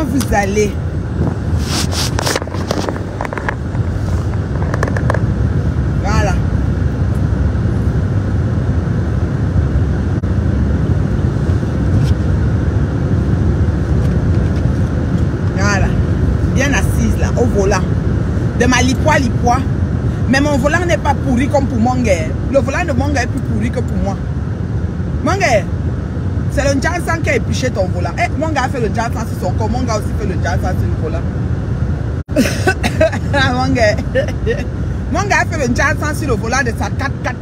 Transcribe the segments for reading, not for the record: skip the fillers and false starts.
quand vous allez voilà. Voilà. Bien assise là, au volant. De ma lipois. Mais mon volant n'est pas pourri comme pour mon gars. Le volant de mon gars est plus pourri que pour moi. Mon gars, c'est le Jansan qui a épluché ton volant. Eh, mon gars a fait le Jansan sur son corps. Mon gars aussi fait le Jansan sur le volant. Mon gars a fait le Jansan sur le volant de sa 4x4.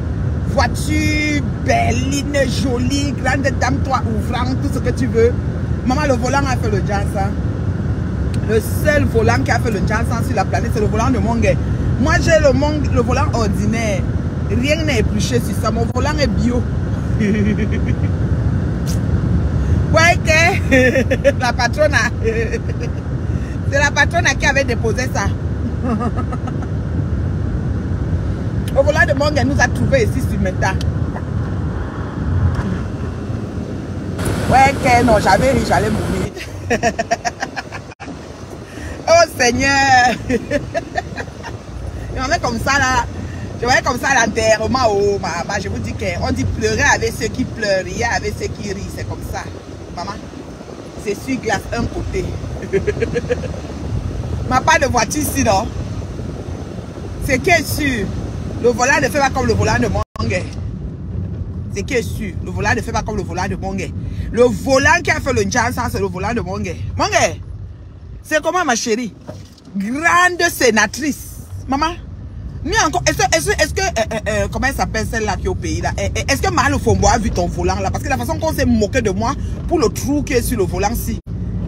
Voiture, berline, jolie, grande dame, toi ouvrant, tout ce que tu veux. Maman, le volant a fait le Jansan. Le seul volant qui a fait le Jansan sur la planète, c'est le volant de mon gars. Moi, j'ai le volant ordinaire. Rien n'est épluché sur ça. Mon volant est bio. Ouais, que la patronne c'est la patronne qui avait déposé ça. Au volant de Mongue, elle nous a trouvé ici sur Meta. Ouais, que non, j'avais ri, j'allais mourir. Oh Seigneur. Et on est comme ça là. Je voyais comme ça à l'enterrement. Oh maman, je vous dis qu'on dit pleurer avec ceux qui pleurent, rire avec ceux qui rient. C'est comme ça. Maman, c'est sur glace un côté. Ma pas de voiture ici, non? C'est qui est sûr. Le volant ne fait pas comme le volant de Mongue. C'est qui est sûr. Le volant ne fait pas comme le volant de Mongue. Le volant qui a fait le Jansan, c'est le volant de Mongue. Mongue, c'est comment ma chérie? Grande sénatrice. Maman, est-ce que comment elle s'appelle celle-là qui est au pays là? Est-ce que Marie Fombo a vu ton volant là? Parce que la façon qu'on s'est moqué de moi pour le trou qui est sur le volant-ci.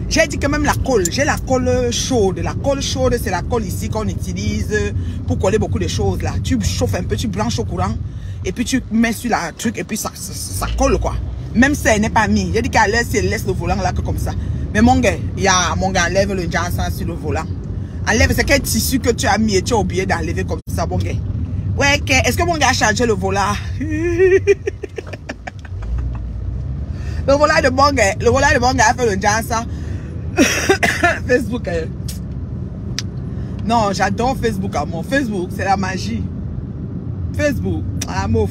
J'ai dit que même la colle, j'ai la colle chaude. La colle chaude, c'est la colle ici qu'on utilise pour coller beaucoup de choses là. Tu chauffes un peu, tu branches au courant et puis tu mets sur la truc et puis ça colle quoi. Même si elle n'est pas mise. J'ai dit qu'à l'aise, si elle laisse le volant là que comme ça. Mais mon gars, mon gars enlève le Jansan sur le volant. Enlève, c'est quel tissu que tu as mis et tu as oublié d'enlever comme ça, mon gars. Ouais, est-ce que mon gars a changé le volant? Le volant de mon gars a fait le Jansan. Facebook. Non, j'adore Facebook, amour. Facebook, c'est la magie. Facebook, amour.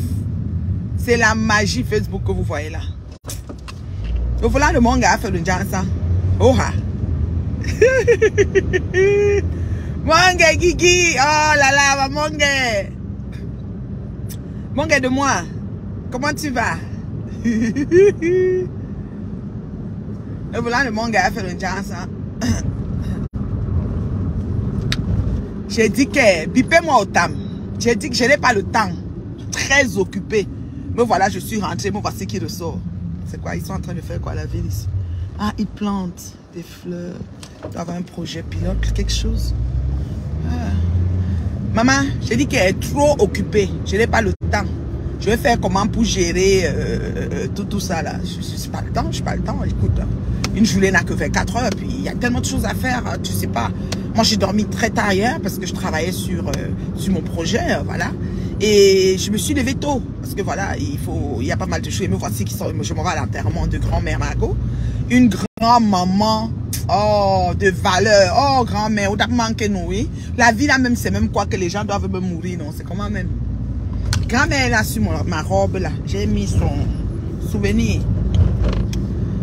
C'est la magie Facebook que vous voyez là. Le volant de mon gars a fait le Jansan. Oh ha. Mongue, Guigui, oh là là, Mongue. Mongue de moi, comment tu vas? Le volant de Mongue a fait le Jansan. J'ai dit que, bipez-moi au tam. J'ai dit que je n'ai pas le temps. Très occupé. Mais voilà, je suis rentrée, me voici qui ressort. C'est quoi, ils sont en train de faire quoi la ville ici? Ah, ils plantent des fleurs. Il doit avoir un projet pilote, quelque chose. Ah. Maman, j'ai dit qu'elle est trop occupée. Je n'ai pas le temps. Je vais faire comment pour gérer tout ça là. Je n'ai pas le temps, je n'ai pas le temps. Écoute, une journée n'a que 24 heures. Puis il y a tellement de choses à faire, tu sais pas. Moi, j'ai dormi très tard hier parce que je travaillais sur mon projet, voilà. Et je me suis levée tôt parce que voilà, il y a pas mal de choses. Et me voici qui sont, je m'en vais à l'enterrement de grand-mère Margot. Une grand-maman, oh, de valeur, oh, grand-mère, on a manqué nous, oui. La vie là même, c'est même quoi que les gens doivent me mourir, non, c'est comment même. Grand-mère là sur ma robe là, j'ai mis son souvenir.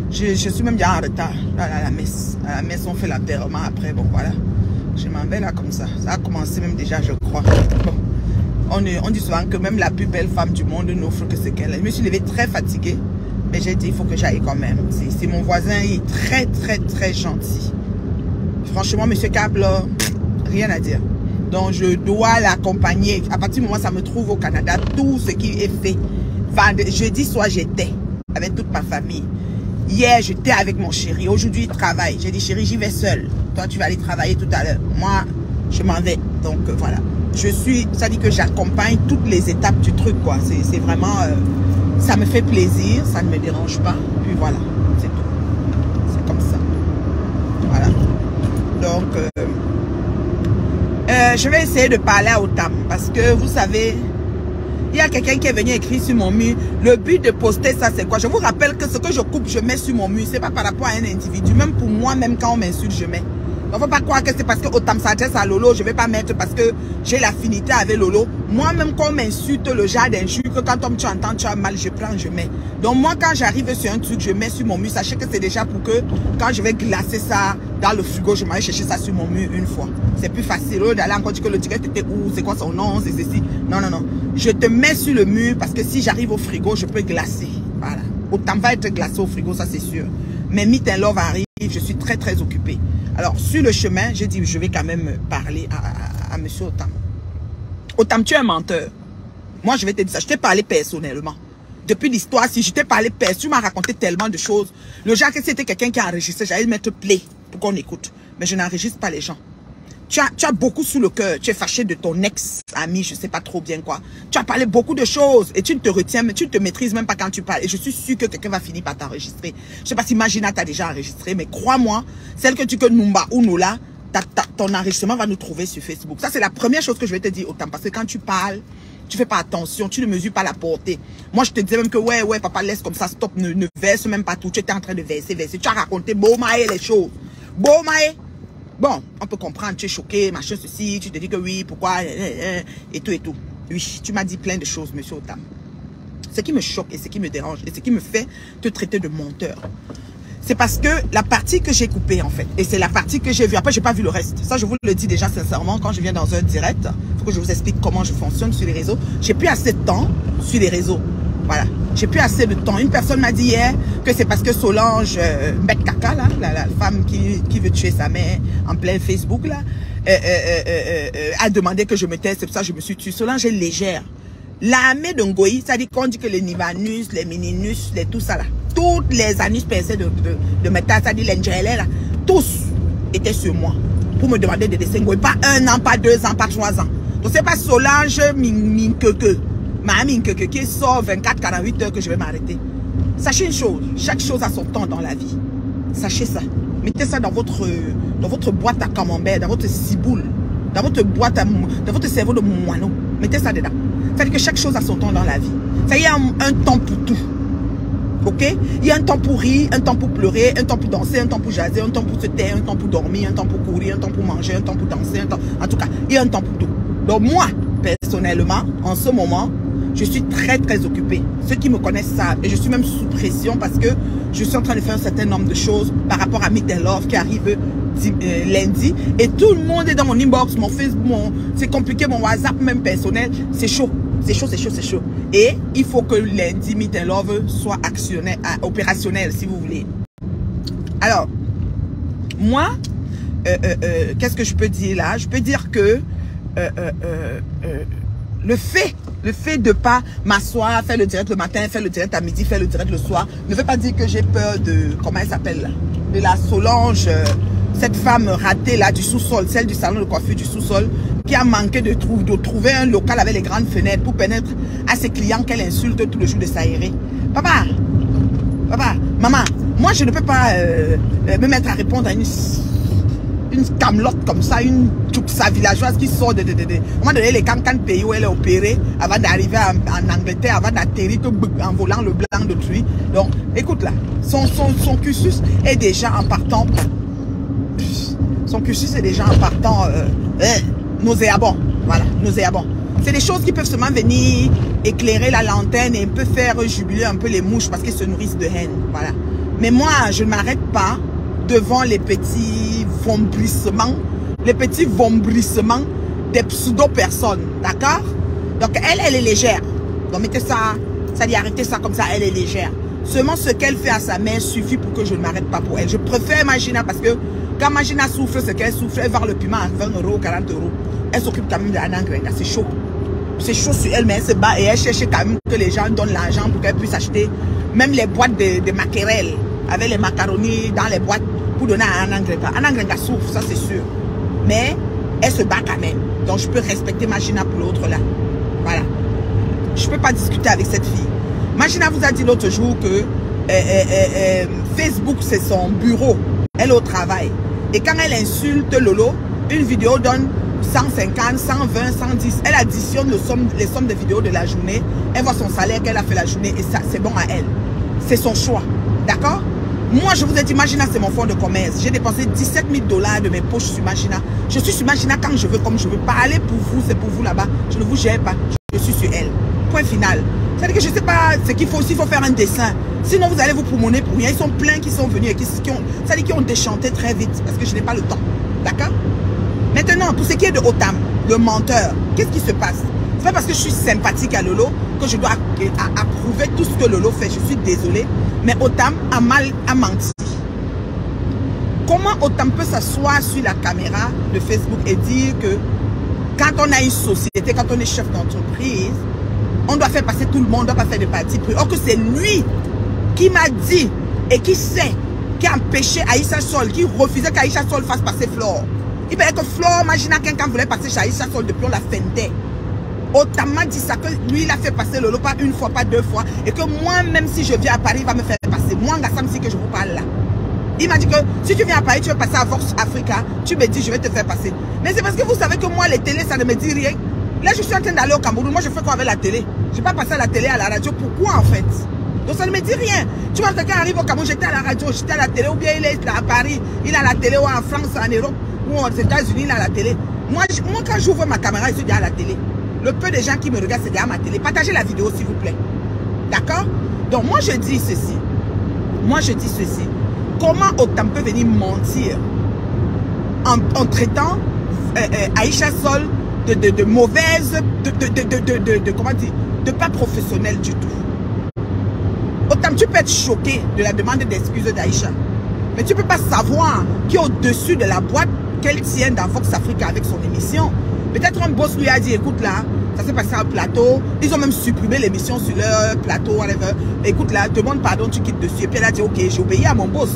Je suis même déjà en retard à la messe. À la messe, on fait l'enterrement après, bon voilà. Je m'en vais là comme ça. Ça a commencé même déjà, je crois. Bon. On dit souvent que même la plus belle femme du monde n'offre que ce qu'elle est. Je me suis levée très fatiguée. Mais j'ai dit, il faut que j'aille quand même. C'est mon voisin, il est très, très, très gentil. Franchement, monsieur Cap, là, rien à dire. Donc, je dois l'accompagner. À partir du moment où ça me trouve au Canada, tout ce qui est fait. Jeudi soir, j'étais avec toute ma famille. Hier, j'étais avec mon chéri. Aujourd'hui, il travaille. J'ai dit, chéri, j'y vais seul. Toi, tu vas aller travailler tout à l'heure. Moi, je m'en vais. Donc, voilà. Ça dit que j'accompagne toutes les étapes du truc, quoi. C'est vraiment... ça me fait plaisir, ça ne me dérange pas. Puis voilà, c'est tout. C'est comme ça. Voilà. Donc, je vais essayer de parler à Otam. Parce que, vous savez, Il y a quelqu'un qui est venu écrire sur mon mur. Le but de poster ça, c'est quoi? Je vous rappelle que ce que je coupe, je mets sur mon mur. C'est pas par rapport à un individu. Même pour moi, même quand on m'insulte, je mets. Il ne faut pas croire que c'est parce que Otam s'adresse à Lolo, je ne vais pas mettre parce que j'ai l'affinité avec Lolo. Moi-même, quand on m'insulte, le genre d'injure, que quand tu entends, tu as mal, je prends, je mets. Donc moi, quand j'arrive sur un truc, je mets sur mon mur. Sachez que c'est déjà pour que quand je vais glacer ça dans le frigo, je m'aille chercher ça sur mon mur une fois. C'est plus facile. D'aller encore dire que le direct était où, c'est quoi son nom, c'est ceci. Non, non, non. Je te mets sur le mur parce que si j'arrive au frigo, je peux glacer. Voilà. Otam va être glacé au frigo, ça c'est sûr. Mais Meet and Love arrive, je suis très très occupée. Alors, sur le chemin, j'ai dit, je vais quand même parler à monsieur Otam. Otam, tu es un menteur. Moi, je vais te dire ça. Je t'ai parlé personnellement. Depuis l'histoire, si je t'ai parlé personnellement, tu m'as raconté tellement de choses. Le genre que c'était quelqu'un qui a enregistré, j'allais mettre play pour qu'on écoute. Mais je n'enregistre pas les gens. Tu as beaucoup sous le cœur. Tu es fâché de ton ex-ami, je ne sais pas trop bien quoi. Tu as parlé beaucoup de choses et tu ne te retiens, mais tu ne te maîtrises même pas quand tu parles. Et je suis sûre que quelqu'un va finir par t'enregistrer. Je ne sais pas si Magina t'a déjà enregistré, mais crois-moi, celle que tu que Numba ou Nola, ton enregistrement va nous trouver sur Facebook. Ça, c'est la première chose que je vais te dire, Otam, parce que quand tu parles, tu fais pas attention, tu ne mesures pas la portée. Moi, je te disais même que, ouais, papa, laisse comme ça, stop, ne verse même pas tout. Tu étais en train de verser. Tu as raconté Beaumaé les choses. Beaumaé. Bon, on peut comprendre, tu es choqué, machin, ceci, tu te dis que oui, pourquoi, et tout, et tout. Oui, tu m'as dit plein de choses, monsieur Otam. Ce qui me choque et ce qui me dérange et ce qui me fait te traiter de menteur, c'est parce que la partie que j'ai coupée, en fait, et c'est la partie que j'ai vue, après, j'ai pas vu le reste. Ça, je vous le dis déjà sincèrement, quand je viens dans un direct, il faut que je vous explique comment je fonctionne sur les réseaux. J'ai plus assez de temps sur les réseaux. Voilà, j'ai plus assez de temps. Une personne m'a dit hier que c'est parce que Solange, Mbet Kaka, là, la femme qui veut tuer sa mère en plein Facebook, là, a demandé que je me taise. C'est pour ça que je me suis tuée. Solange est légère. L'armée de Ngoï, ça dit qu'on dit que les Nivanus, les Mininus, les tout ça là, toutes les anus percés de métal, ça dit l'Angélé là, tous étaient sur moi pour me demander de laisser Ngoï. Pas 1 an, pas 2 ans, pas 3 ans. Donc c'est pas Solange Minkeke. Mamie qui sort 24-48 heures que je vais m'arrêter. Sachez une chose, chaque chose a son temps dans la vie. Sachez ça. Mettez ça dans votre boîte à camembert, dans votre ciboule, dans votre boîte dans votre cerveau de moineau. Mettez ça dedans. C'est-à-dire que chaque chose a son temps dans la vie. Ça y a un temps pour tout. Ok? Il y a un temps pour rire, un temps pour pleurer, un temps pour danser, un temps pour jaser, un temps pour se taire, un temps pour dormir, un temps pour courir, un temps pour manger, un temps pour danser, un temps... En tout cas, il y a un temps pour tout. Donc moi, personnellement, en ce moment, je suis très très occupée. Ceux qui me connaissent savent. Et je suis même sous pression parce que je suis en train de faire un certain nombre de choses par rapport à Meet and Love qui arrive lundi. Et tout le monde est dans mon inbox, mon Facebook, c'est compliqué, mon WhatsApp même personnel. C'est chaud. C'est chaud, c'est chaud, c'est chaud. Et il faut que lundi Meet and Love soit opérationnel si vous voulez. Alors, moi, qu'est-ce que je peux dire là? Je peux dire que le fait de pas m'asseoir, faire le direct le matin, faire le direct à midi, faire le direct le soir, ne veut pas dire que j'ai peur de, comment elle s'appelle là, de la Solange, cette femme ratée là du sous-sol, celle du salon de coiffure du sous-sol, qui a manqué de trouver un local avec les grandes fenêtres pour permettre à ses clients qu'elle insulte tout le jour de s'aérer. Papa, maman, moi je ne peux pas me mettre à répondre à une camelote comme ça, une sa villageoise qui sort de... On m'a donné les cancans pays où elle est opérée avant d'arriver en Angleterre, avant d'atterrir en volant le blanc de truie. Donc, écoute là, son cursus est déjà en partant... Son cursus est déjà en partant nauséabond. Voilà, nauséabond. C'est des choses qui peuvent seulement venir éclairer la lanterne et un peu faire jubiler un peu les mouches parce qu'ils se nourrissent de haine. Voilà. Mais moi, je ne m'arrête pas devant les petits vombrissements des pseudo-personnes, d'accord? Donc, elle est légère. Donc, mettez ça, ça dit arrêtez ça comme ça, elle est légère. Seulement ce qu'elle fait à sa mère suffit pour que je ne m'arrête pas pour elle. Je préfère Magina parce que quand Magina souffre, ce qu'elle souffre, elle vend le piment à 20 €, 40 €. Elle s'occupe quand même de Anna Grenga, c'est chaud. C'est chaud sur elle, mais elle se bat et elle cherche quand même que les gens donnent l'argent pour qu'elle puisse acheter même les boîtes de maquerelles avec les macaronis dans les boîtes pour donner à Anna Grenga. Anna Grenga souffre, ça c'est sûr. Mais elle se bat quand même. Donc je peux respecter Magina pour l'autre là. Voilà. Je ne peux pas discuter avec cette fille. Magina vous a dit l'autre jour que Facebook c'est son bureau. Elle est au travail. Et quand elle insulte Lolo, une vidéo donne 150, 120, 110. Elle additionne les sommes de vidéos de la journée. Elle voit son salaire qu'elle a fait la journée et ça, c'est bon à elle. C'est son choix. D'accord? Moi, je vous ai dit, Magina, c'est mon fonds de commerce. J'ai dépensé 17 000 $ de mes poches sur Magina. Je suis sur Magina quand je veux, comme je veux. Parler pour vous, c'est pour vous là-bas. Je ne vous gère pas. Je suis sur elle. Point final. C'est-à-dire que je ne sais pas ce qu'il faut. S'il faut faire un dessin. Sinon, vous allez vous promener pour rien. Ils sont pleins qui sont venus et qui ont déchanté très vite parce que je n'ai pas le temps. D'accord? Maintenant, pour ce qui est de Otam, le menteur, qu'est-ce qui se passe? C'est pas parce que je suis sympathique à Lolo que je dois approuver tout ce que Lolo fait. Je suis désolée. Mais Otam a menti. Comment Otam peut s'asseoir sur la caméra de Facebook et dire que quand on a une société, quand on est chef d'entreprise, on doit faire passer tout le monde, on ne doit pas faire de parti pris. Or que c'est lui qui m'a dit et qui sait, qui a empêché Aïcha Sol, qui refusait qu'Aïcha Sol fasse passer Flore. Il fallait que Flore, imagine quelqu'un voulait passer chez Aïcha Sol depuis on la fendait. Otam m'a dit ça, que lui il a fait passer Lolo pas une fois, pas deux fois. Et que moi, même si je viens à Paris, il va me faire passer. Moi, Ngassam, si que je vous parle là. Il m'a dit que si tu viens à Paris, tu veux passer à Vox Africa, tu me dis, je vais te faire passer. Mais c'est parce que vous savez que moi, les télés, ça ne me dit rien. Là, je suis en train d'aller au Cameroun. Moi, je fais quoi avec la télé? Je ne vais pas passer à la télé, à la radio. Pourquoi, en fait? Donc, ça ne me dit rien. Tu vois, quelqu'un arrive au Cameroun, j'étais à la radio, j'étais à la télé, ou bien il est là à Paris, il a la télé, ou en France, en Europe, ou aux États-Unis, il a la télé. Moi quand j'ouvre ma caméra, je suis déjà à la télé. Le peu de gens qui me regardent, c'est déjà à ma télé. Partagez la vidéo, s'il vous plaît. D'accord? Donc, moi, je dis ceci. Comment Otam peut venir mentir en traitant Aïcha Sol de mauvaise, comment dire, de pas professionnelle du tout. Otam, tu peux être choqué de la demande d'excuses d'Aïcha. Mais tu ne peux pas savoir qui est au-dessus de la boîte qu'elle tient dans Vox Africa avec son émission. Peut-être un boss lui a dit, écoute là, ça s'est passé à un plateau. Ils ont même supprimé l'émission sur leur plateau, whatever. Écoute là, demande pardon, tu quittes dessus. Et puis elle a dit, ok, j'ai obéi à mon boss.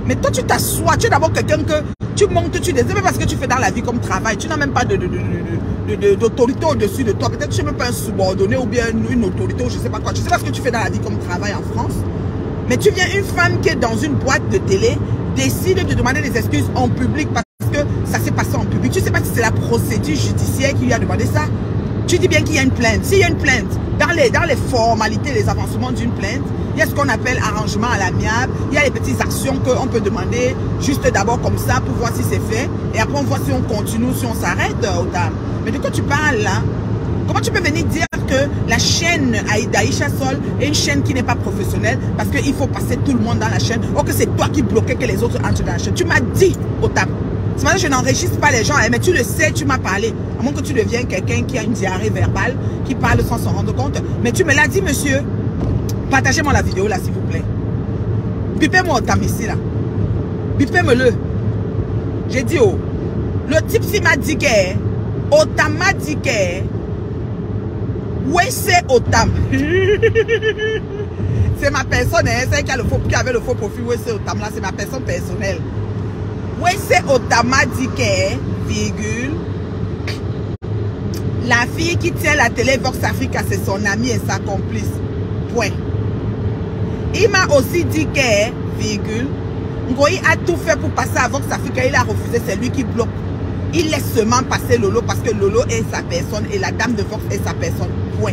Mais toi, tu t'assois, tu es d'abord quelqu'un que tu montes, tu désires, parce que tu fais dans la vie comme travail. Tu n'as même pas d'autorité au-dessus de toi. Peut-être que tu n'es même pas un subordonné ou bien une autorité ou je ne sais pas quoi. Je ne sais pas ce que tu fais dans la vie comme travail en France. Mais tu viens, une femme qui est dans une boîte de télé, décide de demander des excuses en public parce que ça s'est passé en public. Tu ne sais pas si c'est la procédure judiciaire qui lui a demandé ça. Tu dis bien qu'il y a une plainte. S'il y a une plainte, dans les formalités, les avancements d'une plainte, il y a ce qu'on appelle arrangement à l'amiable. Il y a les petites actions qu'on peut demander juste d'abord comme ça pour voir si c'est fait. Et après, on voit si on continue, si on s'arrête, Otam. Mais de quoi tu parles là? Comment tu peux venir dire que la chaîne d'Aïcha Sol est une chaîne qui n'est pas professionnelle parce qu'il faut passer tout le monde dans la chaîne, ou que c'est toi qui bloquais que les autres entrent dans la chaîne? Tu m'as dit, Otam. C'est pour ça que je n'enregistre pas les gens, mais tu le sais, tu m'as parlé. À moins que tu deviennes quelqu'un qui a une diarrhée verbale, qui parle sans s'en rendre compte. Mais tu me l'as dit, monsieur. Partagez-moi la vidéo là, s'il vous plaît. Bipez-moi Otam ici là. Bipez-moi-le. J'ai dit, oh, le type s'il m'a dit que, Otam m'a dit que, oui, c'est Otam. C'est ma personne, hein, c'est qui avait le faux profil, oui, c'est Otam là, c'est ma personne personnelle. Oui, c'est Otam m'a dit que, virgule, la fille qui tient la télé Vox Africa, c'est son amie et sa complice. Point. Il m'a aussi dit que, virgule, Ngoï a tout fait pour passer à Vox Africa, il a refusé, c'est lui qui bloque. Il laisse seulement passer Lolo parce que Lolo est sa personne et la dame de Vox est sa personne. Point.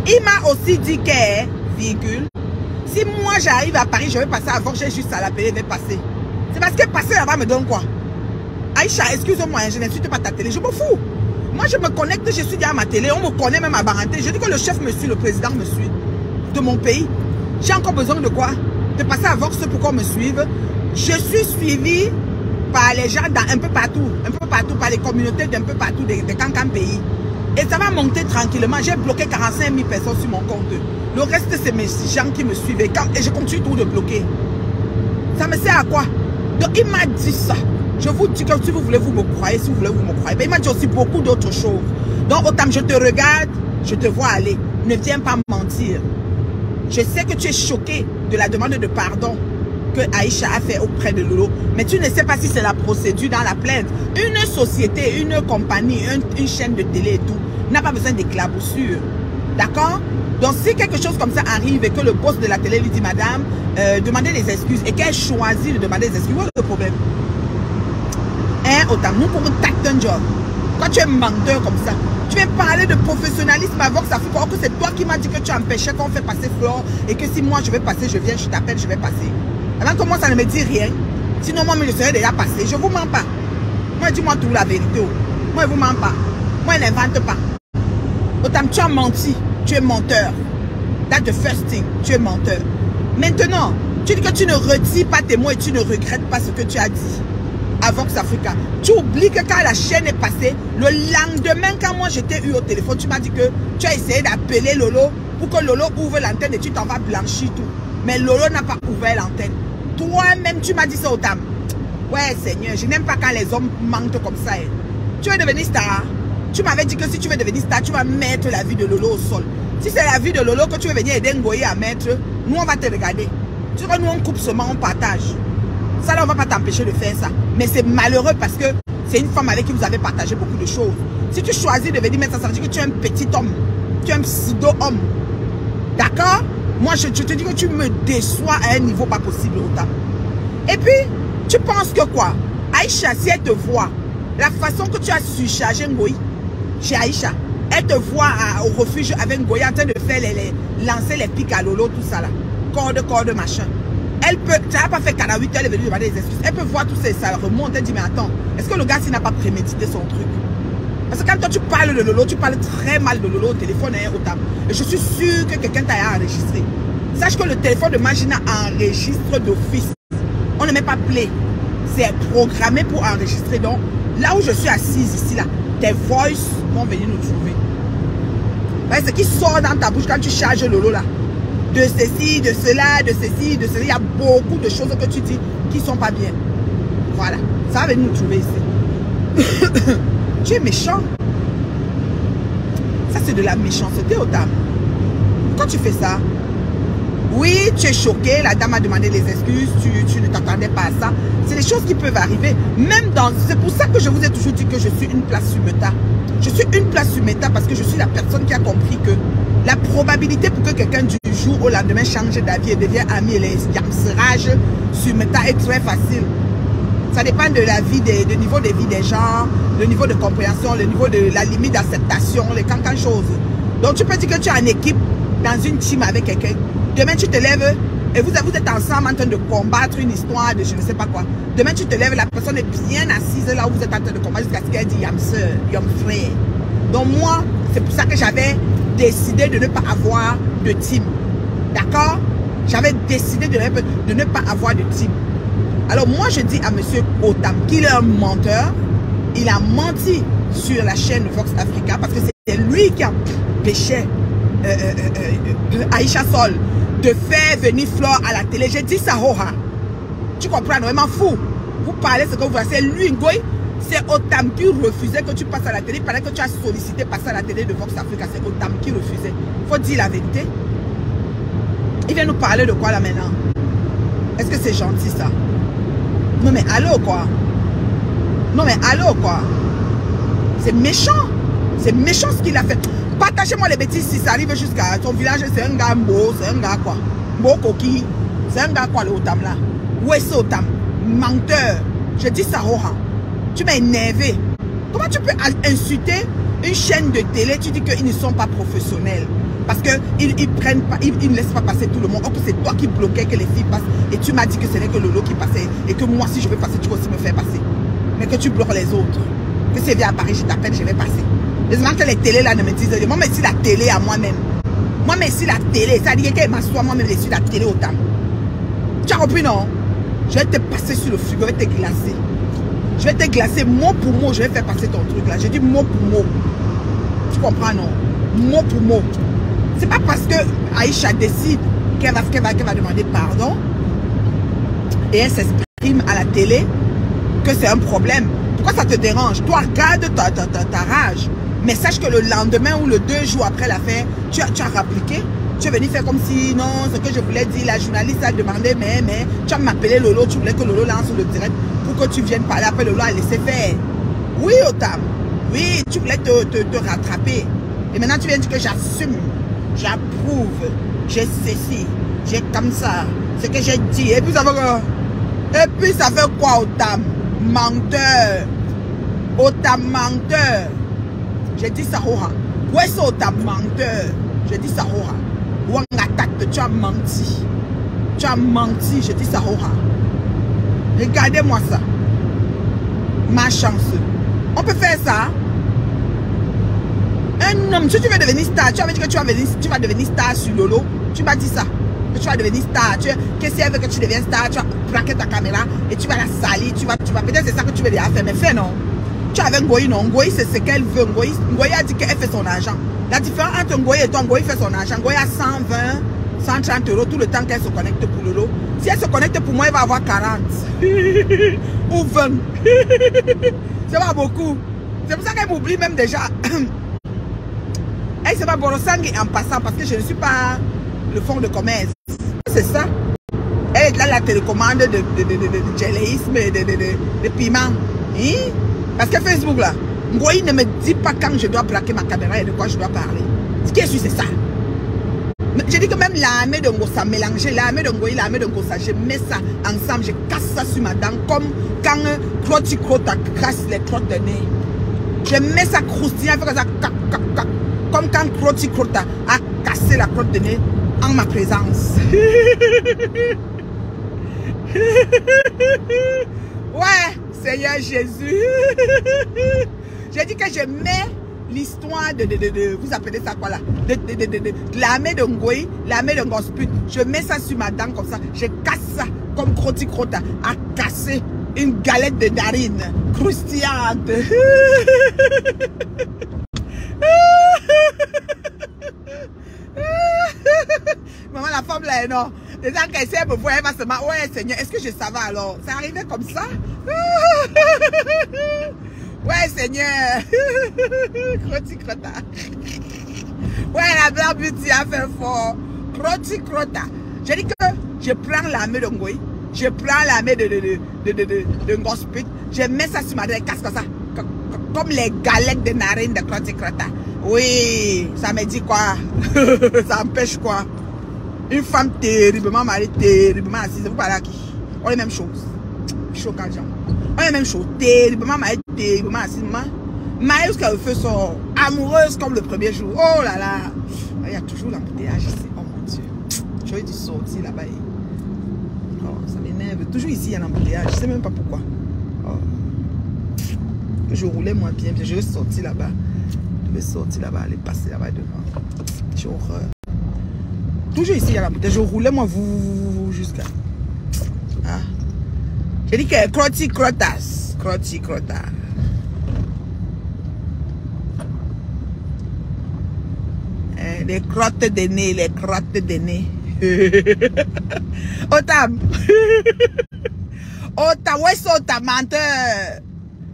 Il m'a aussi dit que, virgule, si moi j'arrive à Paris, je vais passer à Vox, j'ai juste à l'appeler, je vais passer. C'est parce que passer là-bas me donne quoi? Aïcha, excuse-moi, je n'insulte pas ta télé, je m'en fous. Moi je me connecte, je suis déjà à ma télé, on me connaît même à Baranté. Je dis que le chef me suit, le président me suit de mon pays. J'ai encore besoin de quoi? De passer à Vox pour qu'on me suive. Je suis suivi par les gens un peu partout, par les communautés d'un peu partout, des cancans pays. Et ça va monter tranquillement. J'ai bloqué 45 000 personnes sur mon compte. Le reste, c'est mes gens qui me suivent. Et je continue tout de bloquer. Ça me sert à quoi? Donc, il m'a dit ça. Je vous dis que si vous voulez, vous me croyez. Si vous voulez, vous me croyez. Mais il m'a dit aussi beaucoup d'autres choses. Donc, Otam, je te regarde, je te vois aller. Ne viens pas mentir. Je sais que tu es choqué de la demande de pardon que Aïcha a fait auprès de Lolo. Mais tu ne sais pas si c'est la procédure dans la plainte. Une société, une compagnie, une chaîne de télé et tout, n'a pas besoin d'éclaboussure. D'accord? Donc, si quelque chose comme ça arrive et que le boss de la télé lui dit, madame, demandez des excuses et qu'elle choisit de demander des excuses, voilà le problème. Hein, Otam, nous pouvons tact un job. Quand tu es menteur comme ça, tu viens parler de professionnalisme avant que ça fait que c'est toi qui m'as dit que tu empêchais qu'on fait passer Flore et que si moi je vais passer, je viens, je t'appelle, je vais passer. Avant que moi ça ne me dit rien. Sinon moi je serais déjà passé. Je ne vous mens pas. Moi dis-moi tout la vérité. Moi je ne vous mens pas. Moi je n'invente pas. Autant tu as menti, tu es menteur. That's the first thing, tu es menteur. Maintenant, tu dis que tu ne retires pas tes mots et tu ne regrettes pas ce que tu as dit. Vox Africa. Tu oublies que quand la chaîne est passée, le lendemain, quand moi j'étais eu au téléphone, tu m'as dit que tu as essayé d'appeler Lolo pour que Lolo ouvre l'antenne et tu t'en vas blanchir tout. Mais Lolo n'a pas ouvert l'antenne. Toi-même, tu m'as dit ça au tam. Ouais, Seigneur, je n'aime pas quand les hommes mentent comme ça. Hein. Tu veux devenir star? Tu m'avais dit que si tu veux devenir star, tu vas mettre la vie de Lolo au sol. Si c'est la vie de Lolo que tu veux venir aider Ngoye à mettre, nous on va te regarder. Tu vois, nous on coupe seulement, on partage. Ça là, on ne va pas t'empêcher de faire ça. Mais c'est malheureux parce que c'est une femme avec qui vous avez partagé beaucoup de choses. Si tu choisis de venir mettre ça, ça veut dire que tu es un petit homme. Tu es un pseudo-homme. D'accord? Moi, je te dis que tu me déçois à un niveau pas possible autant. Et puis, tu penses que quoi? Aïcha, si elle te voit, la façon que tu as surchargé Ngoye chez Aïcha, elle te voit au refuge avec Ngoye en train de faire lancer les pics à Lolo, tout ça là. Corde, machin. Elle peut, tu n'as pas fait Canahuit, elle est venue demander des excuses. Elle peut voir tout ça, ça remonte, elle dit, mais attends, est-ce que le gars s'il n'a pas prémédité son truc? Parce que quand toi tu parles de Lolo, tu parles très mal de Lolo au téléphone et au table. Et je suis sûr que quelqu'un t'a enregistré. Sache que le téléphone de Magina enregistre d'office. On ne met pas play. C'est programmé pour enregistrer. Donc, là où je suis assise ici, là, tes voices vont venir nous trouver. Ouais, ce qui sort dans ta bouche quand tu charges Lolo là. De ceci, de cela, de ceci, de cela. Il y a beaucoup de choses que tu dis qui ne sont pas bien. Voilà. Ça va venir nous trouver ici. Tu es méchant. Ça, c'est de la méchanceté, Otam. Quand tu fais ça, oui, tu es choqué. La dame a demandé des excuses. Tu ne t'attendais pas à ça. C'est des choses qui peuvent arriver. Même dans... C'est pour ça que je vous ai toujours dit que je suis une place sur Meta. Je suis une place sur Meta parce que je suis la personne qui a compris que la probabilité pour que quelqu'un du jour au lendemain change d'avis et devient ami et les yamserages sur Meta est très facile. Ça dépend de la vie, du niveau de vie des gens, le niveau de compréhension, le niveau de la limite d'acceptation, les cancan choses. Donc tu peux dire que tu es en équipe dans une team avec quelqu'un. Demain tu te lèves et vous êtes ensemble en train de combattre une histoire de je ne sais pas quoi. Demain tu te lèves, la personne est bien assise là où vous êtes en train de combattre jusqu'à ce qu'elle dit yam sœur, yam frère. Donc moi, c'est pour ça que j'avais décidé de ne pas avoir de team. D'accord? J'avais décidé de ne pas avoir de team. Alors moi je dis à M. Otam qu'il est un menteur. Il a menti sur la chaîne Vox Africa parce que c'est lui qui a empêché Aïcha Sol de faire venir Flore à la télé. J'ai dit ça, Hoha. Tu comprends? Non, m'en fous. Vous parlez ce que vous voulez. C'est lui, Ngoye. C'est Otam qui refusait que tu passes à la télé. Pendant que tu as sollicité passer à la télé de Vox Africa, c'est Otam qui refusait. Il faut dire la vérité. Il vient nous parler de quoi là maintenant? Est-ce que c'est gentil ça? Non mais allô quoi? Non mais allô quoi? C'est méchant. C'est méchant ce qu'il a fait. Partagez-moi les bêtises si ça arrive jusqu'à son village. C'est un gars beau, c'est un gars quoi? Beau coquille. C'est un gars quoi le Otam là? Où est ce Otam? Menteur. Je dis ça, Rohan. Tu m'as énervé. Comment tu peux insulter une chaîne de télé? Tu dis qu'ils ne sont pas professionnels. Parce qu'ils ne laissent pas passer tout le monde. Or que c'est toi qui bloquais que les filles passent. Et tu m'as dit que ce n'est que Lolo qui passait. Et que moi, si je veux passer, tu vas aussi me faire passer. Mais que tu bloques les autres. Que c'est bien à Paris, je t'appelle, je vais passer. Heureusement que les télés là ne me disent rien. Moi, mais si la télé à moi-même. Moi, mais si la télé, ça dit qu'elle m'assoit moi-même sur la télé autant. Tu as compris, non? Je vais te passer sur le frigo, je vais te glacer. Je vais te glacer mot pour mot, je vais faire passer ton truc là. J'ai dit mot pour mot. Tu comprends, non? Mot pour mot. C'est pas parce que Aïcha décide qu'elle va demander pardon et elle s'exprime à la télé que c'est un problème. Pourquoi ça te dérange? Toi, garde ta rage. Mais sache que le lendemain ou le 2 jours après l'affaire, tu as rappliqué. Tu es venu faire comme si, non, ce que je voulais dire, la journaliste a demandé, mais tu as m'appelé Lolo, tu voulais que Lolo lance le direct pour que tu viennes parler. Après Lolo a laissé faire. Oui, Otam. Oui, tu voulais te rattraper. Et maintenant, tu viens dire que j'assume. J'approuve, j'ai ceci, j'ai comme ça, ce que j'ai dit. Et puis ça fait quoi, Otam? Menteur. Otam menteur. J'ai dit ça, Roha. Ouais, c'est Otam menteur. J'ai dit ça, Roha. Wangatate, tu as menti. Tu as menti, j'ai dit ça, Roha. Regardez-moi ça. Ma chance. On peut faire ça. Un homme, si tu veux devenir star, tu avais dit que tu vas devenir star sur Lolo. Tu m'as dit ça. Que tu vas devenir star. Qu'est-ce qu'elle veut que tu deviennes star? Tu vas braquer ta caméra et tu vas la salir. Tu vas peut-être c'est ça que tu veux déjà faire. Mais fais non. Tu avais Ngoï, non. Ngoï, c'est ce qu'elle veut. Ngoï a dit qu'elle fait son argent. La différence entre Ngoï et toi, Ngoï fait son argent. Ngoï a 120, 130 euros tout le temps qu'elle se connecte pour Lolo. Si elle se connecte pour moi, elle va avoir 40. Ou 20. C'est pas beaucoup. C'est pour ça qu'elle m'oublie même déjà. Elle se va Borosang en passant parce que je ne suis pas le fonds de commerce. C'est ça. Elle est là la télécommande de géléisme et de piment. Hein? Parce que Facebook là, Ngoï ne me dit pas quand je dois braquer ma caméra et de quoi je dois parler. Ce qui est sûr, c'est ça. J'ai dit que même l'armée de Ngossa mélangée, l'armée de Ngoï, l'armée de Ngossa, je mets ça ensemble, je casse ça sur ma dent comme quand Croti Crota casse les crottes de nez. Je mets ça croustillant, fait comme ça, comme quand Croti Crota a cassé la crotte de nez en ma présence. Ouais, Seigneur Jésus. J'ai dit que je mets l'histoire de vous appelez ça quoi là, de l'armée de Ngoï, l'armée de Ngosput. Je mets ça sur ma dent comme ça, je casse ça comme Croti Crota a cassé une galette de narine croustillante. Maman, la femme là, non. Les gens qui essaient de me voir, elle va se dire, ouais Seigneur, est-ce que je savais alors? Ça arrivait comme ça? Ouais Seigneur. Croti Crota. Ouais, la Black Beauty a fait fort. Croti Crota. J'ai dit que je prends l'armée de Ngoï, je prends l'armée de Ngosput, je mets ça sur ma tête, casse comme ça. Comme les galettes de narine de Croti Crota. Oui, ça me dit quoi? Ça empêche quoi? Une femme terriblement mariée, terriblement assise. Vous parlez à qui? On est la même chose. Choquant, Jean. On est la même chose. Terriblement mariée, terriblement assise. Mariée jusqu'à le feu sort. Amoureuse comme le premier jour. Oh là là. Il y a toujours l'embouteillage ici. Oh mon Dieu. J'aurais dû sortir là-bas. Oh, ça m'énerve. Toujours ici, il y a l'embouteillage. Je ne sais même pas pourquoi. Oh. Je roulais moins bien. Je vais sortir là-bas. Je vais sortir là-bas, aller passer là-bas devant. J'ai horreur. Toujours ici, il y a la bouteille. Je roulais moi jusqu'à. Ah. J'ai dit que Croti Crotas. Croti Crota. Les crottes de nez, les crottes de nez. Otam. Otam, ouais, c'est Otam, menteur.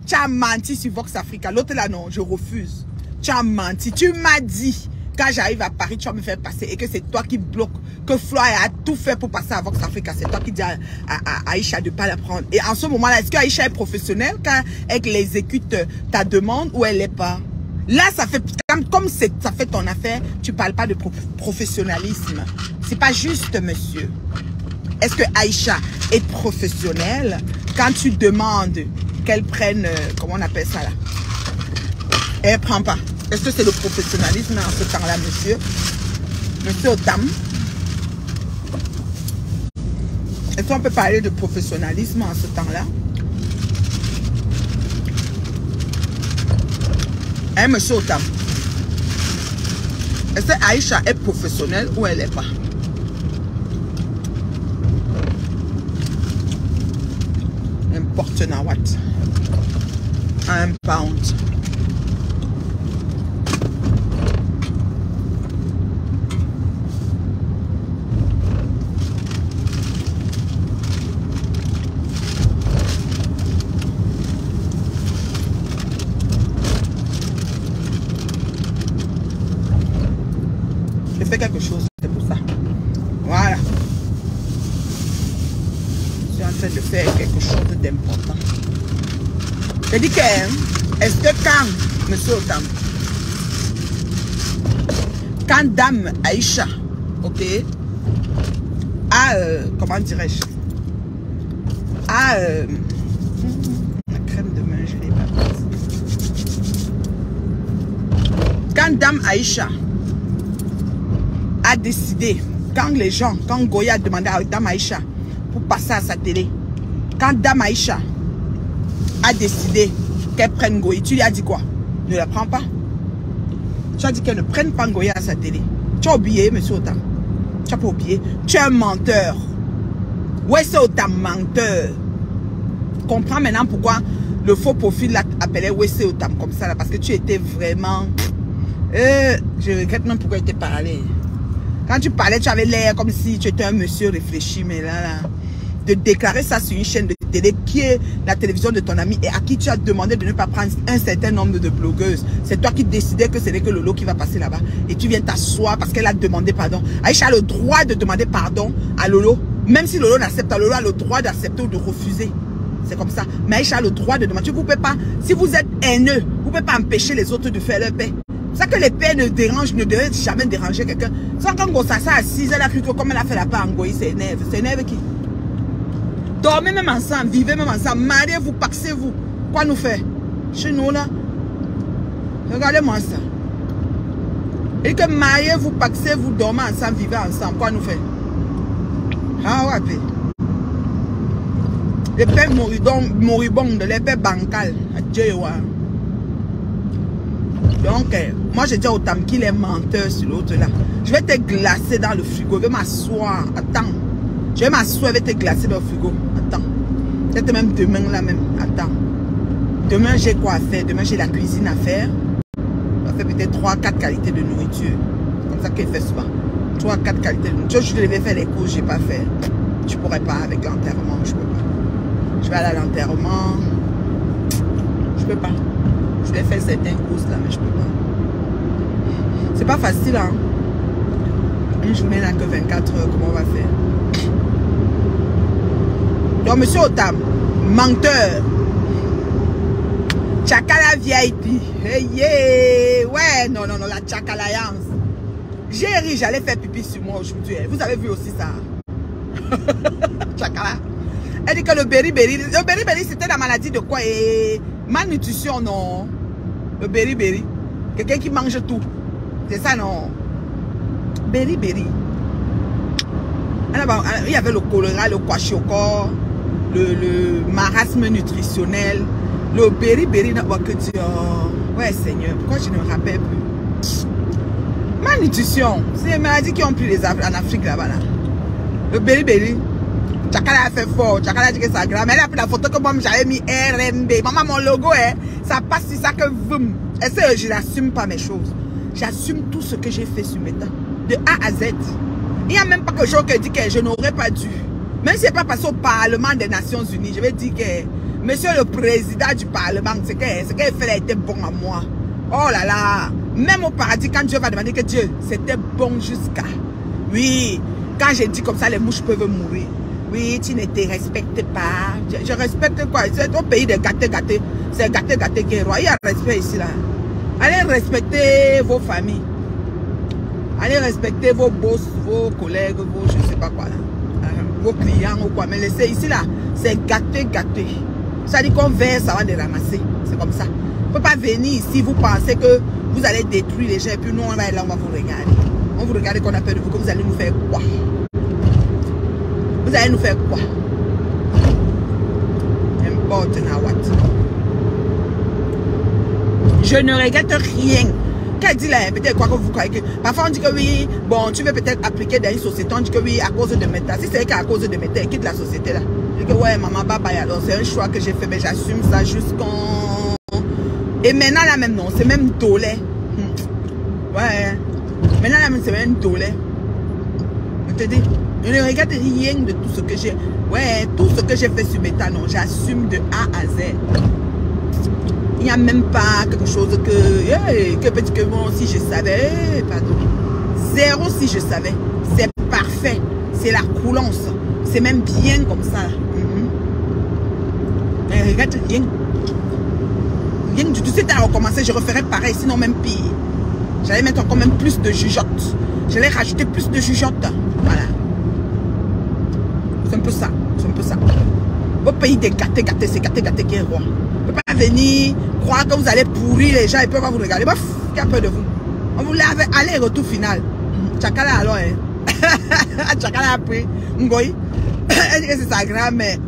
Tu as menti sur Vox Africa. L'autre là, non, je refuse. Tu as menti. Tu m'as dit. Quand j'arrive à Paris, tu vas me faire passer et que c'est toi qui bloque, que Floyd a tout fait pour passer à Vox Africa. C'est toi qui dis à Aïcha de ne pas la prendre. Et en ce moment-là, est-ce qu'Aïcha est professionnelle quand elle exécute ta demande ou elle n'est pas? Là, ça fait, comme ça fait ton affaire, tu ne parles pas de professionnalisme. C'est pas juste, monsieur. Est-ce que Aïcha est professionnelle quand tu demandes qu'elle prenne, comment on appelle ça là? Elle ne prend pas. Est-ce que c'est le professionnalisme en ce temps-là, monsieur? Monsieur Otam? Est-ce qu'on peut parler de professionnalisme en ce temps-là? Hein, monsieur Otam? Est-ce que Aïcha est professionnelle ou elle n'est pas? Importe na what? Un pound. Quelque chose, c'est pour ça. Voilà. Je suis en train de faire quelque chose d'important. Je dis que, est-ce que quand, monsieur Otam, quand dame Aïcha, ok, a, comment dirais-je, a, la crème de main, je l'ai pas prise. Quand Dame Aïcha a décidé, quand Goya a demandé à Dame Aïcha pour passer à sa télé, quand Dame Aïcha a décidé qu'elle prenne Goya, tu lui as dit quoi? Ne la prends pas. Tu as dit qu'elle ne prenne pas Goya à sa télé. Tu as oublié, monsieur Otam. Tu n'as pas oublié. Tu es un menteur. Ouais, c'est Otam, menteur. Comprends maintenant pourquoi le faux profil l'appelait Wessé Otam comme ça, là, parce que tu étais vraiment... je regrette même pourquoi tu parlais. Quand tu parlais, tu avais l'air comme si tu étais un monsieur réfléchi, mais là, de déclarer ça sur une chaîne de télé qui est la télévision de ton ami et à qui tu as demandé de ne pas prendre un certain nombre de blogueuses. C'est toi qui décidais que ce n'est que Lolo qui va passer là-bas. Et tu viens t'asseoir parce qu'elle a demandé pardon. Aïcha a le droit de demander pardon à Lolo. Même si Lolo n'accepte pas, Lolo a le droit d'accepter ou de refuser. C'est comme ça. Mais Aïcha a le droit de demander. Vous pouvez pas, si vous êtes haineux, vous ne pouvez pas empêcher les autres de faire leur paix. C'est ça que les paix ne dérangent, ne devraient jamais déranger quelqu'un. Sans quand Gossassa assise, elle a cru que comme elle a fait la paix en Goï, c'est énerve. C'est énerve qui? Dormez même ensemble, vivez même ensemble, mariez-vous, paxez-vous. Quoi nous faire? Chez nous là. Regardez-moi ça. Et que mariez-vous, paxez-vous, dormez ensemble, vivez ensemble. Quoi nous faire? Ah ouais. Les pères moribondes, les pères bancales. Adieu, ouais. Donc, moi je dis au Tam qu'il est menteur sur l'autre là. Je vais te glacer dans le frigo. Je vais m'asseoir. Attends. Je vais m'asseoir, je vais te glacer dans le frigo. Attends. Peut-être même demain là même. Attends. Demain j'ai quoi à faire? Demain j'ai la cuisine à faire. On va faire peut-être 3-4 qualités de nourriture. C'est comme ça qu'elle fait souvent. 3-4 qualités de nourriture. Je devais faire les courses, je n'ai pas fait. Je pourrais pas avec l'enterrement. Je peux pas. Je vais aller à l'enterrement. Je peux pas. Je vais faire certaines courses là, mais je peux pas. C'est pas facile, hein. Une journée n'a que 24 heures, comment on va faire? Donc, monsieur Otam, menteur. Tchakala VIP. Hey, yeah. Ouais, non, la tchakalayance. J'ai ri, j'allais faire pipi sur moi aujourd'hui. Vous avez vu aussi ça? Tchakala. Elle dit que le beriberi, c'était la maladie de quoi? Et malnutrition, non. Le beriberi. Quelqu'un qui mange tout. C'est ça, non? Beriberi. Il y avait le choléra, le kwashiorkor, le marasme nutritionnel. Le beriberi n'a pas que dire. Ouais, Seigneur, pourquoi je ne me rappelle plus? Malnutrition. C'est les maladies qui ont pris les en Afrique là-bas. Là. Le beriberi. Tchakala a fait fort. Tchakala a dit que c'est grave. Mais elle a pris la photo que moi j'avais mis RMB. Maman, mon logo, ça passe sur ça que vous. Est-ce que je n'assume pas mes choses? J'assume tout ce que j'ai fait sur mes temps. De A à Z. Il n'y a même pas que je qui dit que je n'aurais pas dû. Même si ce n'est pas passé au Parlement des Nations Unies, je vais dire que monsieur le président du Parlement, ce qu'il fait a été bon à moi. Oh là là. Même au paradis, quand Dieu va demander que Dieu, c'était bon jusqu'à. Oui. Quand j'ai dit comme ça, les mouches peuvent mourir. Oui, tu ne te respectes pas. Je respecte quoi? C'est ton pays de gâté. C'est gâté qui est roi. Il y a respect ici là. Allez respecter vos familles. Allez respecter vos boss, vos collègues, vos je ne sais pas quoi là. Vos clients ou quoi. Mais laissez ici là, c'est gâté. Ça dit qu'on verse, ça va les ramasser. C'est comme ça. On ne peut pas venir ici, vous pensez que vous allez détruire les gens et puis nous on va être là, on va vous regarder. On vous regarde qu'on a peur de vous, que vous allez nous faire quoi? Vous allez nous faire quoi? N'importe what. Je ne regrette rien. Qu'elle dit là, peut-être quoi que vous croyez que... Parfois on dit que oui, bon, tu veux peut-être appliquer dans une société, on dit que oui, à cause de Meta. Si c'est qu'à cause de Meta, quitte la société là. Je dis que ouais, maman, papa, alors c'est un choix que j'ai fait, mais j'assume ça jusqu'en... Et maintenant là même non, c'est même dolé. Ouais. Maintenant là même c'est même dolé. Je te dis, je ne regrette rien de tout ce que j'ai... Ouais, tout ce que j'ai fait sur Meta, non, j'assume de A à Z. Il n'y a même pas quelque chose que peut-être que bon, si je savais, pardon. Zéro si je savais. C'est parfait. C'est la coulance. C'est même bien comme ça. Je ne regrette rien. Rien du tout. Si tu as recommencé, je referais pareil, sinon même pire. J'allais mettre encore même plus de jugeotes. J'allais rajouter plus de jugeotes. Voilà. C'est un peu ça. C'est un peu ça. Au pays des gâtés, c'est gâté qui est roi. Vous ne pouvez pas venir croire que vous allez pourrir les gens et puis on va vous regarder. Bof, qui a peur de vous? On voulait aller et retour final. Chakala alors, hein. Chakala a pris Ngoï. Elle dit que c'est sa grand-mère.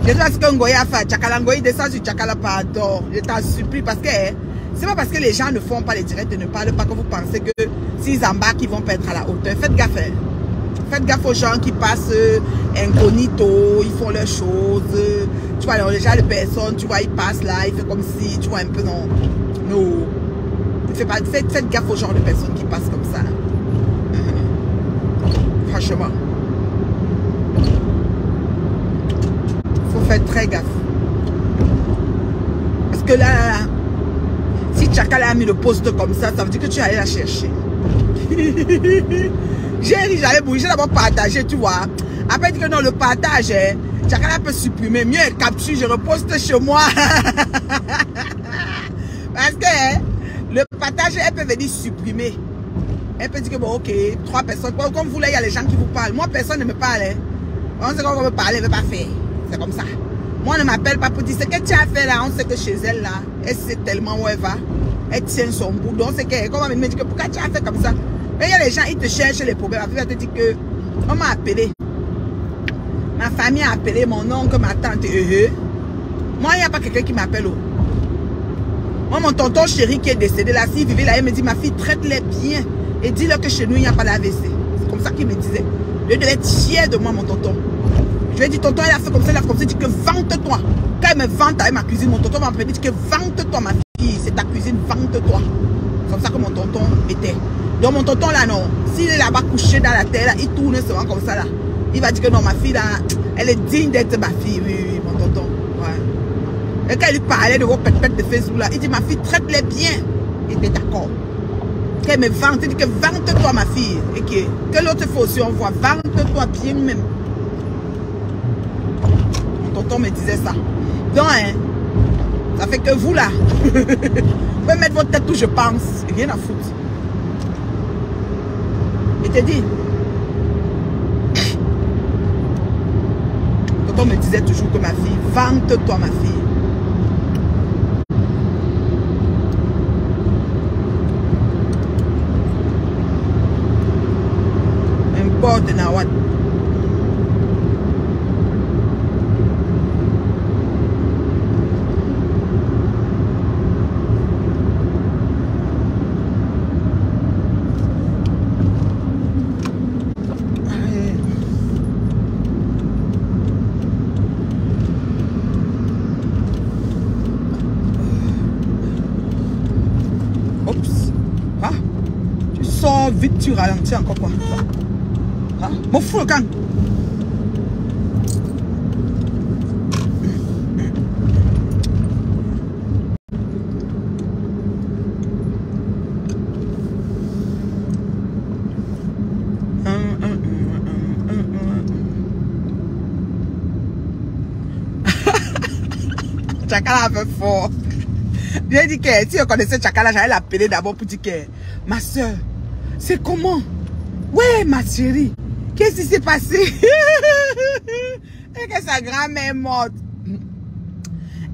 Je sais pas ce que Ngoï a fait. Chakala Ngoï descend sur Chakala, pardon. Je t'en supplie parce que c'est pas parce que les gens ne font pas les directs et ne parlent pas que vous pensez que s'ils embarquent, ils vont pas être à la hauteur. Faites gaffe. Hein. Faites gaffe aux gens qui passent incognito, ils font leurs choses. Tu vois, alors, déjà les personnes, tu vois, ils passent là, ils font comme si, tu vois, un peu non. Non. Faites gaffe aux gens de personnes qui passent comme ça. Là. Franchement. Faut faire très gaffe. Parce que là, si Chakala a mis le poste comme ça veut dire que tu allais la chercher. J'allais bouger, d'abord partager, tu vois. Après, dit que non, le partage, Chakala peut supprimer. Mieux, elle capture, je reposte chez moi. Parce que le partage, elle peut venir supprimer. Elle peut dire que bon, ok, 3 personnes. Comme vous, là, il y a les gens qui vous parlent. Moi, personne ne me parle. Hein. On sait qu'on veut parler, elle ne veut pas faire. C'est comme ça. Moi, on ne m'appelle pas pour dire ce que tu as fait là. On sait que chez elle, là, elle sait tellement où elle va. Elle tient son bout. Donc, c'est que, comme elle me dit que pourquoi tu as fait comme ça. Mais il y a les gens, ils te cherchent les problèmes. Après, elle te dit que, on m'a appelé. Ma famille a appelé mon oncle, ma tante. Moi, il n'y a pas quelqu'un qui m'appelle. Moi, mon tonton chéri qui est décédé là, s'il vivait là, il me dit, ma fille, traite-les bien. Et dis-leur que chez nous, il n'y a pas d'AVC. C'est comme ça qu'il me disait. Il devait être fier de moi, mon tonton. Je lui ai dit, tonton, il a fait comme ça, il a fait comme ça. Il dit que vante-toi. Quand il me vante avec ma cuisine, mon tonton m'a dit que vante-toi, ma fille. C'est ta cuisine, vante-toi. C'est comme ça que mon tonton était. Donc, mon tonton là, non. S'il est là-bas couché dans la terre, là, il tourne seulement comme ça là. Il va dire que non, ma fille là, elle est digne d'être ma fille. Oui, oui, mon tonton. Ouais. Et quand il lui parlait de vos pètes de Facebook là, il dit, ma fille, traite-les bien. Il était d'accord. Quand il me vante, il dit que vante-toi, ma fille. Et que l'autre fois aussi, on voit, vante-toi bien même. Mon tonton me disait ça. Donc, hein, ça fait que vous là, vous pouvez mettre votre tête où je pense. Rien à foutre. Il te dit. Tonton me disait toujours que ma fille, vante-toi, ma fille. Importe na what? Vite, tu ralentis encore quoi. Hein? Mon fou le gang. Chakala a fait fort. J'ai dit que si on connaissait Chakala, j'allais l'appeler d'abord pour dire que ma soeur, c'est comment? Ouais, ma chérie. Qu'est-ce qui s'est passé? Et que sa grand-mère est morte.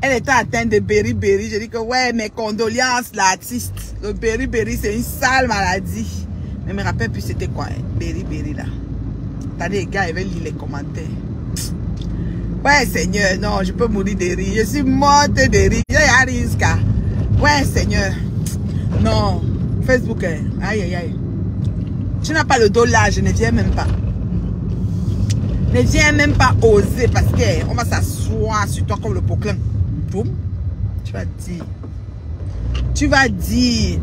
Elle était atteinte de beriberi. J'ai dit que ouais, mes condoléances, l'artiste. Le beriberi, c'est une sale maladie. Mais je me rappelle plus c'était quoi, hein? Beriberi là. T'as des gars, ils veulent lire les commentaires. Ouais, Seigneur, non, je peux mourir de rire. Je suis morte de rire. J'ai risque. Ouais, Seigneur. Non. Facebook, hein. Aïe, aïe, aïe. Tu n'as pas le dos là, je ne viens même pas. Ne viens même pas oser parce qu'on va s'asseoir sur toi comme le proclame. Boum. Tu vas dire. Tu vas dire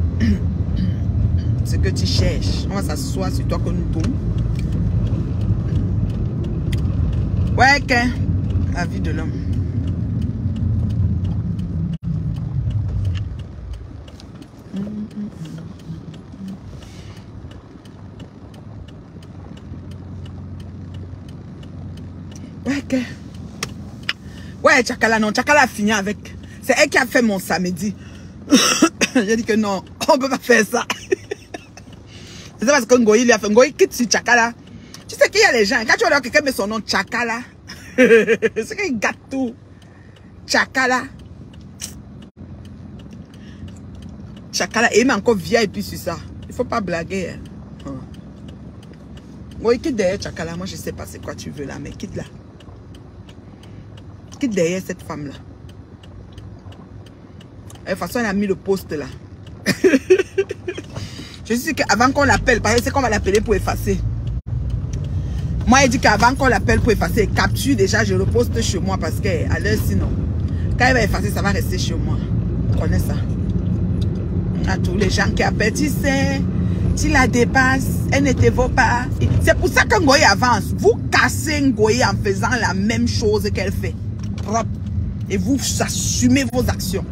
ce que tu cherches. On va s'asseoir sur toi comme nous boum. Ouais, que la vie de l'homme. Ouais, Chakala, non, Chakala a fini avec. C'est elle qui a fait mon samedi. J'ai dit que non, on peut pas faire ça. C'est parce que Ngoï lui a fait. Ngoï quitte sur Chakala. Tu sais qu'il y a les gens, quand tu vois quelqu'un met son nom Chakala, c'est qu'il gâte tout. Chakala. Chakala et encore via et puis sur ça. Il faut pas blaguer. Hein. Oui, quitte derrière Chakala. Moi, je sais pas c'est quoi tu veux là, mais quitte là. Quitte derrière cette femme-là. De toute façon, elle a mis le poste là. Je suis qu'avant qu'on l'appelle, parce que c'est qu'on va l'appeler pour effacer. Moi, il dit qu'avant qu'on l'appelle pour effacer, capture déjà, je reposte chez moi parce qu'à l'heure sinon, quand elle va effacer, ça va rester chez moi. Vous connaissez ça? À tous les gens qui appellent, tu sais, tu la dépasses, elle ne te vaut pas. C'est pour ça que Ngoye avance. Vous cassez Ngoye en faisant la même chose qu'elle fait. Propre. Et vous assumez vos actions.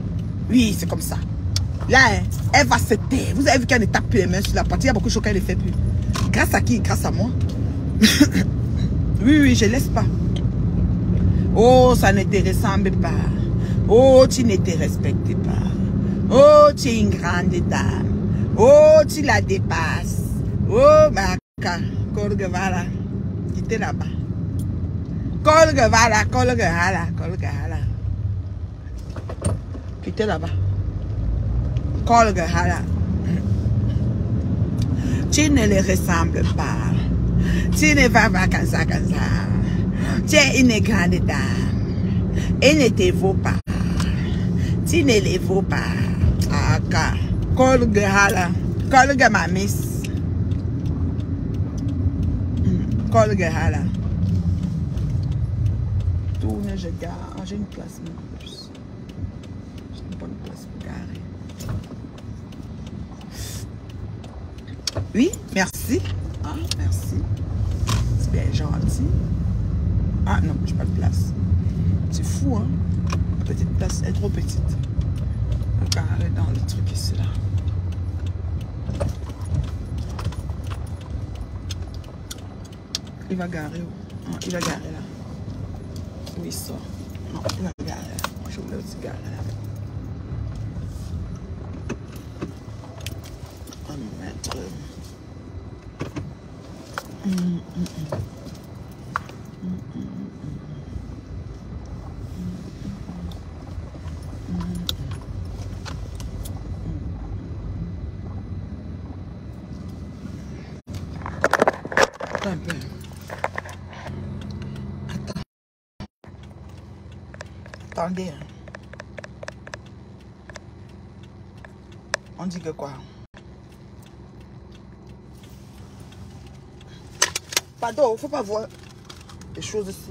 Oui, c'est comme ça. Là, hein, elle va se taire. Vous avez vu qu'elle ne tape plus les mains sur la partie. Il y a beaucoup de choses qu'elle ne fait plus. Grâce à qui? Grâce à moi. Oui, je ne laisse pas. Oh, ça ne te ressemble pas. Oh, tu ne te respectes pas. Oh, tu es une grande dame. Oh, tu la dépasses. Oh, Baka. Kolgvala. Quittez là-bas. Kolgvala, Kolgvala, Kolgvala. Quittez là-bas. Kolgvala. Tu ne les ressembles pas. Tu ne vas pas comme ça. Tu es une grande dame. Elle ne te vaut pas. Tu ne les vaux pas. Aka. Kolghala. Kolga ma miss. Kolghala. Tourne, je gare. J'ai une place en plus. J'ai une bonne place pour garer. Oui, merci. Ah, merci. C'est bien gentil. Ah non, j'ai pas de place. C'est fou, hein. La petite place, elle est trop petite. Garer dans le truc ici, là. Il va garer où? Non, il va garer là. Où il sort? Non, il va garer là. Je voulais aussi garer là. On va mettre... Un peu. Attends. Attendez. Hein. On dit que quoi? Pardon, faut pas voir les choses ici.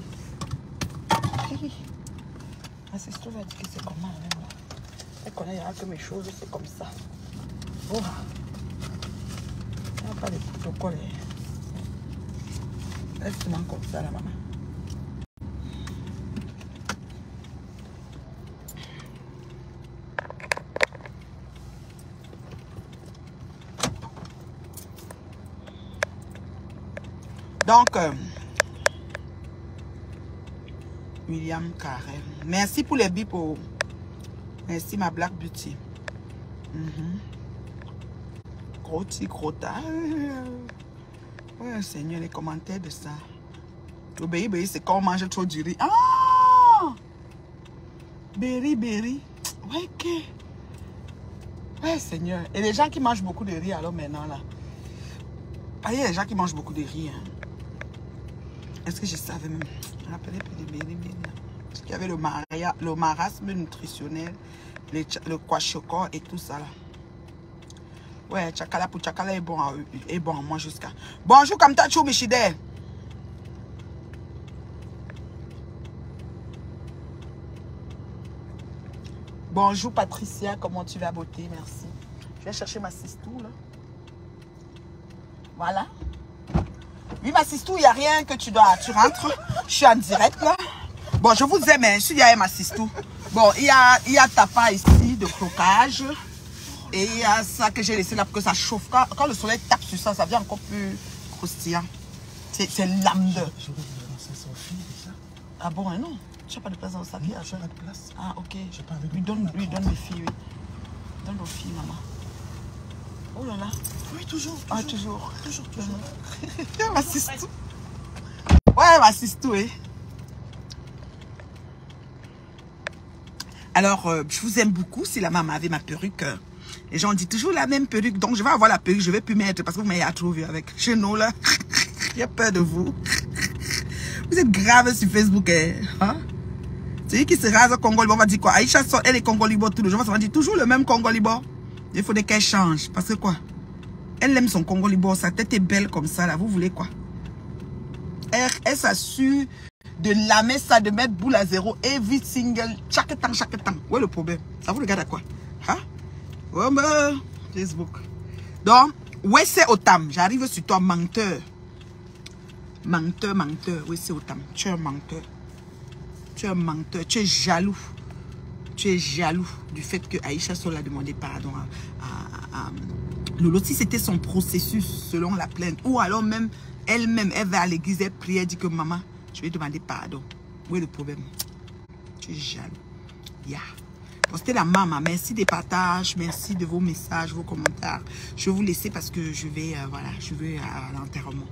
Ah, c'est ce que va dire que c'est comment même là. Elle connaît que mes choses, c'est comme ça. Oh. Il n'y a pas de protocole. Laisse-moi comme ça, la maman. Donc, William Carrel. Merci pour les bips. Merci, ma Black Beauty. Gros petit gros tas. Ouais, Seigneur, les commentaires de ça. Le béri, c'est quand on mange trop du riz. Ah! Béri. Ouais, ok. Ouais, Seigneur. Et les gens qui mangent beaucoup de riz, alors maintenant, là. Ah, il y a des gens qui mangent beaucoup de riz. Hein. Est-ce que je savais même? Je me rappelais plus de béri. Parce qu'il y avait le marasme nutritionnel, le kwashiorkor et tout ça, là. Ouais, Chakala pour Chakala est bon à moi jusqu'à... Bonjour, Kamta Chou Michide. Bonjour, Patricia. Comment tu vas, beauté? Merci. Je vais chercher ma sistou, là. Voilà. Oui, ma sistou, il n'y a rien que tu dois... Tu rentres. Je suis en direct, là. Bon, je vous aime, hein. Je suis derrière ma sistou. Bon, il y a tapa ici de croquage. Et il y a ça que j'ai laissé là pour que ça chauffe. Quand le soleil tape sur ça, ça devient encore plus croustillant. C'est l'âme de... Ah bon, hein, non? Tu n'as pas de place dans le sac? Je n'ai pas de place. Ah, ok. Lui donne les filles, oui. Donne aux filles, maman. Oh là là. Oui, toujours. Ah, toujours. Toujours. Ma sistou. Ouais, ma sistou, oui. Alors, je vous aime beaucoup. Si la maman avait ma perruque... Les gens disent toujours la même perruque. Donc, je vais avoir la perruque, je ne vais plus mettre parce que vous m'avez trop vu avec. Chez nous, là, j'ai peur de vous. Vous êtes grave sur Facebook. Hein? C'est lui qui se rase au Congo Libre. On va dire quoi? Aïcha sort, elle est Congo Libre tout le jour. On va dire toujours le même Congo Libre. Il faudrait qu'elle change. Parce que quoi? Elle aime son Congo Libre. Sa tête est belle comme ça, là. Vous voulez quoi? Elle s'assure de lamer ça, de mettre boule à zéro. Every single. Chaque temps, chaque temps. Où est le problème? Ça vous regarde à quoi? Hein? Oh, mais Facebook. Donc, ouais, c'est Otam. J'arrive sur toi, menteur. Menteur, menteur. Oui, c'est Otam. Tu es un menteur. Tu es un menteur. Tu es jaloux. Tu es jaloux du fait que Aïcha Sol a demandé pardon à Lolo. Si c'était son processus selon la plainte, ou alors même elle-même, elle va à l'église, elle prie, elle dit que maman, je vais demander pardon. Où est le problème? Tu es jaloux. Yeah. Bon, c'était la maman. Merci des partages, merci de vos messages, vos commentaires. Je vais vous laisser parce que je vais, voilà, je vais à l'enterrement.